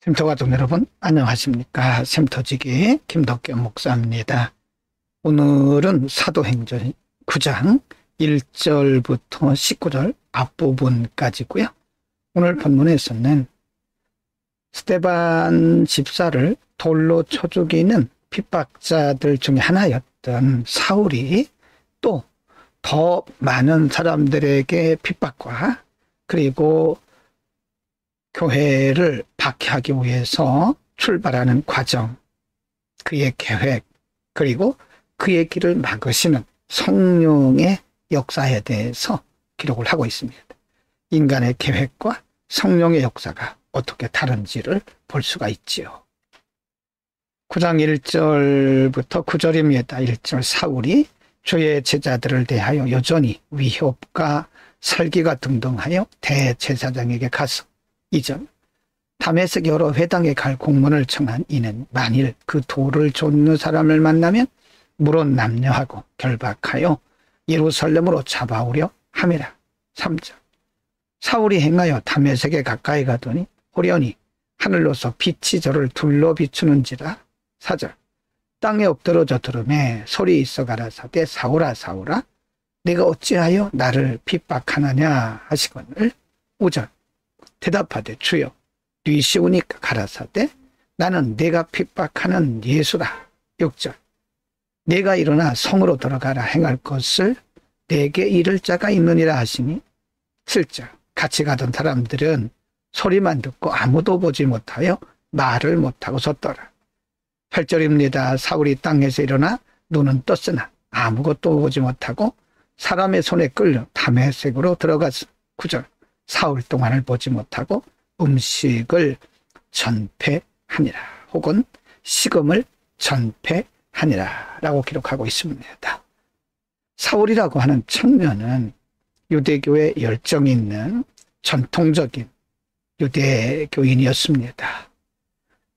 쉼터 가족 여러분 안녕하십니까. 쉼터지기 김덕겸 목사입니다. 오늘은 사도행전 9장 1절부터 19절 앞부분까지고요. 오늘 본문에서는 스데반 집사를 돌로 쳐 죽이는 핍박자들 중에 하나였던 사울이 또 더 많은 사람들에게 핍박과 그리고 교회를 박해하기 위해서 출발하는 과정, 그의 계획, 그리고 그의 길을 막으시는 성령의 역사에 대해서 기록을 하고 있습니다. 인간의 계획과 성령의 역사가 어떻게 다른지를 볼 수가 있지요. 9장 1절부터 9절입니다. 1절 사울이 주의 제자들을 대하여 여전히 위협과 살기가 등등하여 대제사장에게 가서 2절 다메섹 여러 회당에 갈 공문을 청한 이는 만일 그 돌을 쫓는 사람을 만나면 물론 남녀하고 결박하여 예루살렘으로 잡아오려 함이라. 3절 사울이 행하여 다메섹에 가까이 가더니 호련히 하늘로서 빛이 저를 둘러 비추는지라. 4절 땅에 엎드러져 들음에 소리 있어 가라사대 사울아 사울아 내가 어찌하여 나를 핍박하느냐 하시거늘. 5절 대답하되 주여 뉘시우니까 가라사대 나는 내가 핍박하는 예수라. 6절 내가 일어나 성으로 들어가라 행할 것을 내게 이를 자가 있느니라 하시니. 7절 같이 가던 사람들은 소리만 듣고 아무도 보지 못하여 말을 못하고 섰더라. 8절입니다. 사울이 땅에서 일어나 눈은 떴으나 아무것도 보지 못하고 사람의 손에 끌려 다메섹으로 들어가서. 9절 사흘 동안을 보지 못하고 음식을 전폐하니라 혹은 식음을 전폐하니라 라고 기록하고 있습니다. 사울이라고 하는 청년은 유대교에 열정이 있는 전통적인 유대교인이었습니다.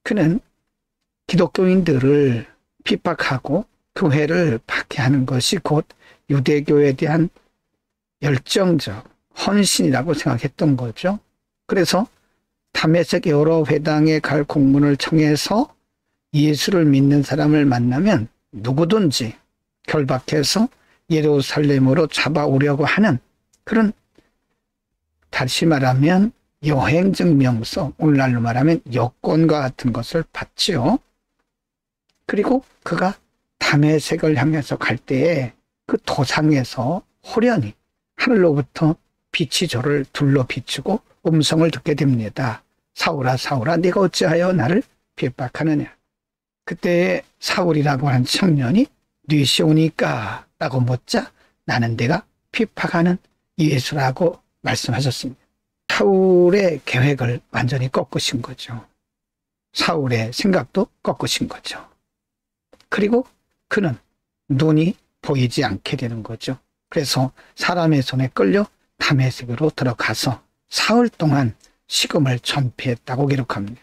그는 기독교인들을 핍박하고 교회를 박해하는 것이 곧 유대교에 대한 열정적 헌신이라고 생각했던 거죠. 그래서 다메섹 여러 회당에 갈 공문을 청해서 예수를 믿는 사람을 만나면 누구든지 결박해서 예루살렘으로 잡아오려고 하는 그런, 다시 말하면 여행증명서, 오늘날로 말하면 여권과 같은 것을 받지요. 그리고 그가 다메섹을 향해서 갈 때에 그 도상에서 호련히 하늘로부터 빛이 저를 둘러 비추고 음성을 듣게 됩니다. 사울아 사울아 네가 어찌하여 나를 핍박하느냐. 그때 사울이라고 하는 청년이 뉘시오니까 라고 묻자 나는 내가 핍박하는 예수라고 말씀하셨습니다. 사울의 계획을 완전히 꺾으신 거죠. 사울의 생각도 꺾으신 거죠. 그리고 그는 눈이 보이지 않게 되는 거죠. 그래서 사람의 손에 끌려 다메섹으로 들어가서 사흘 동안 식음을 전폐했다고 기록합니다.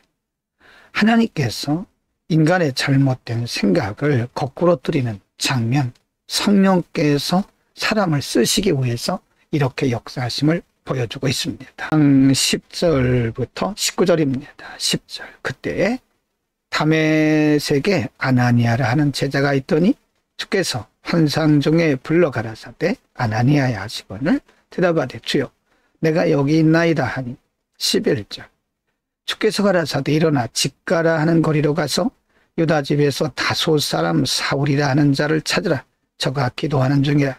하나님께서 인간의 잘못된 생각을 거꾸로 뜨리는 장면, 성령께서 사람을 쓰시기 위해서 이렇게 역사하심을 보여주고 있습니다. 10절부터 19절입니다. 10절 그때에 다메섹에 아나니아라 하는 제자가 있더니 주께서 환상 중에 불러 가라사대 아나니아야 하시거늘 대답하되 주여 내가 여기 있나이다 하니. 11절 주께서 가라사대 일어나 집가라 하는 거리로 가서 유다 집에서 다소 사람 사울이라 하는 자를 찾으라. 저가 기도하는 중이라.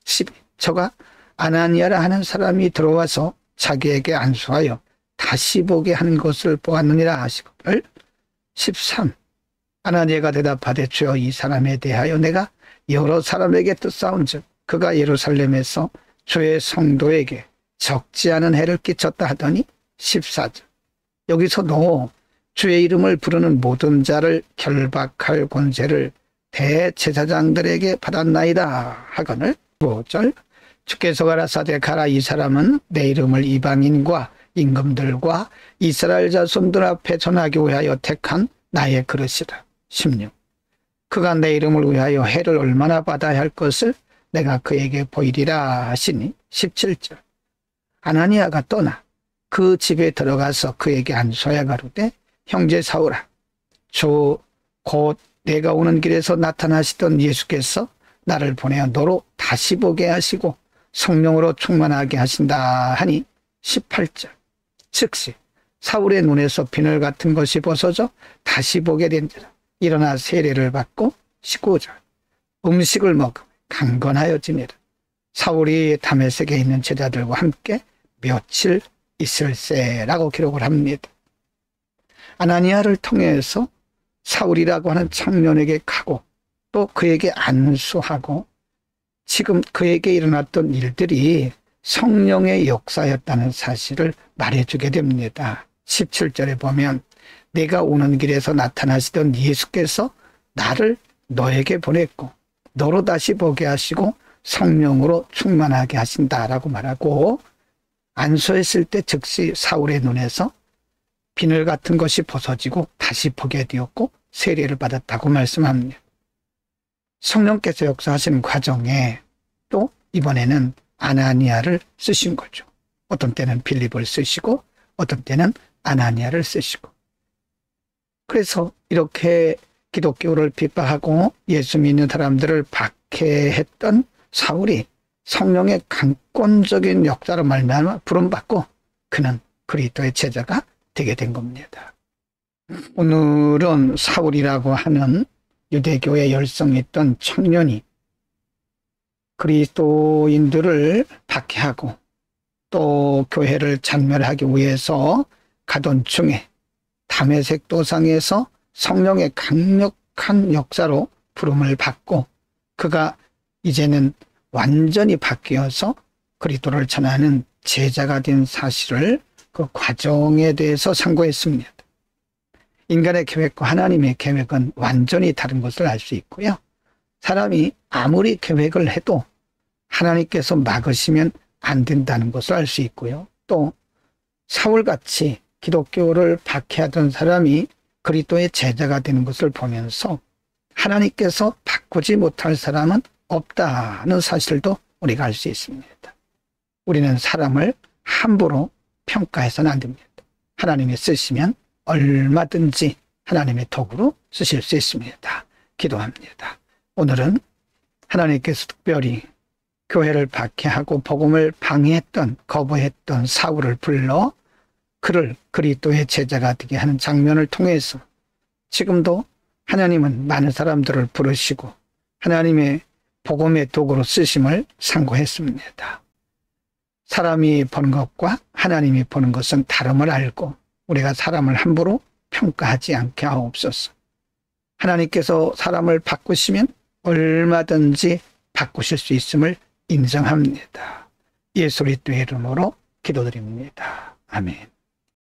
12 저가 아나니아라 하는 사람이 들어와서 자기에게 안수하여 다시 보게 하는 것을 보았느니라 하시거늘. 13 아나니아가 대답하되 주여 이 사람에 대하여 내가 여러 사람에게 뜻사온즉 그가 예루살렘에서 주의 성도에게 적지 않은 해를 끼쳤다 하더니. 14절 여기서도 주의 이름을 부르는 모든 자를 결박할 권세를 대제사장들에게 받았나이다 하거늘. 15절 주께서 가라사대 가라 이 사람은 내 이름을 이방인과 임금들과 이스라엘 자손들 앞에 전하기 위하여 택한 나의 그릇이라. 16 그가 내 이름을 위하여 해를 얼마나 받아야 할 것을 내가 그에게 보이리라 하시니. 17절 아나니아가 떠나 그 집에 들어가서 그에게 안수하여 가로되 형제 사울아 곧 내가 오는 길에서 나타나시던 예수께서 나를 보내어 너로 다시 보게 하시고 성령으로 충만하게 하신다 하니 18절 즉시 사울의 눈에서 비늘 같은 것이 벗어져 다시 보게 된지라. 일어나 세례를 받고 19절 음식을 먹으며 강건하여 지내라. 사울이 다메섹에 있는 제자들과 함께 며칠 있을세라고 기록을 합니다. 아나니아를 통해서 사울이라고 하는 청년에게 가고 또 그에게 안수하고 지금 그에게 일어났던 일들이 성령의 역사였다는 사실을 말해주게 됩니다. 17절에 보면 내가 오는 길에서 나타나시던 예수께서 나를 너에게 보냈고 너로 다시 보게 하시고 성령으로 충만하게 하신다라고 말하고 안수했을 때 즉시 사울의 눈에서 비늘 같은 것이 벗어지고 다시 보게 되었고 세례를 받았다고 말씀합니다. 성령께서 역사하시는 과정에 또 이번에는 아나니아를 쓰신 거죠. 어떤 때는 빌립을 쓰시고 어떤 때는 아나니아를 쓰시고 그래서 이렇게 기독교를 핍박하고 예수 믿는 사람들을 박해했던 사울이 성령의 강권적인 역사로 말미암아 부름받고 그는 그리스도의 제자가 되게 된 겁니다. 오늘은 사울이라고 하는 유대교의 열성이 있던 청년이 그리스도인들을 박해하고 또 교회를 잔멸하기 위해서 가던 중에 다메섹 도상에서 성령의 강력한 역사로 부름을 받고 그가 이제는 완전히 바뀌어서 그리스도를 전하는 제자가 된 사실을 그 과정에 대해서 상고했습니다. 인간의 계획과 하나님의 계획은 완전히 다른 것을 알 수 있고요. 사람이 아무리 계획을 해도 하나님께서 막으시면 안 된다는 것을 알 수 있고요. 또 사울같이 기독교를 박해하던 사람이 그리스도의 제자가 되는 것을 보면서 하나님께서 바꾸지 못할 사람은 없다는 사실도 우리가 알 수 있습니다. 우리는 사람을 함부로 평가해서는 안 됩니다. 하나님이 쓰시면 얼마든지 하나님의 도구로 쓰실 수 있습니다. 기도합니다. 오늘은 하나님께서 특별히 교회를 박해하고 복음을 방해했던 거부했던 사울을 불러 그를 그리스도의 제자가 되게 하는 장면을 통해서 지금도 하나님은 많은 사람들을 부르시고 하나님의 복음의 도구로 쓰심을 상고했습니다. 사람이 보는 것과 하나님이 보는 것은 다름을 알고 우리가 사람을 함부로 평가하지 않게 하옵소서. 하나님께서 사람을 바꾸시면 얼마든지 바꾸실 수 있음을 인정합니다. 예수 그리스도의 이름으로 기도드립니다. 아멘.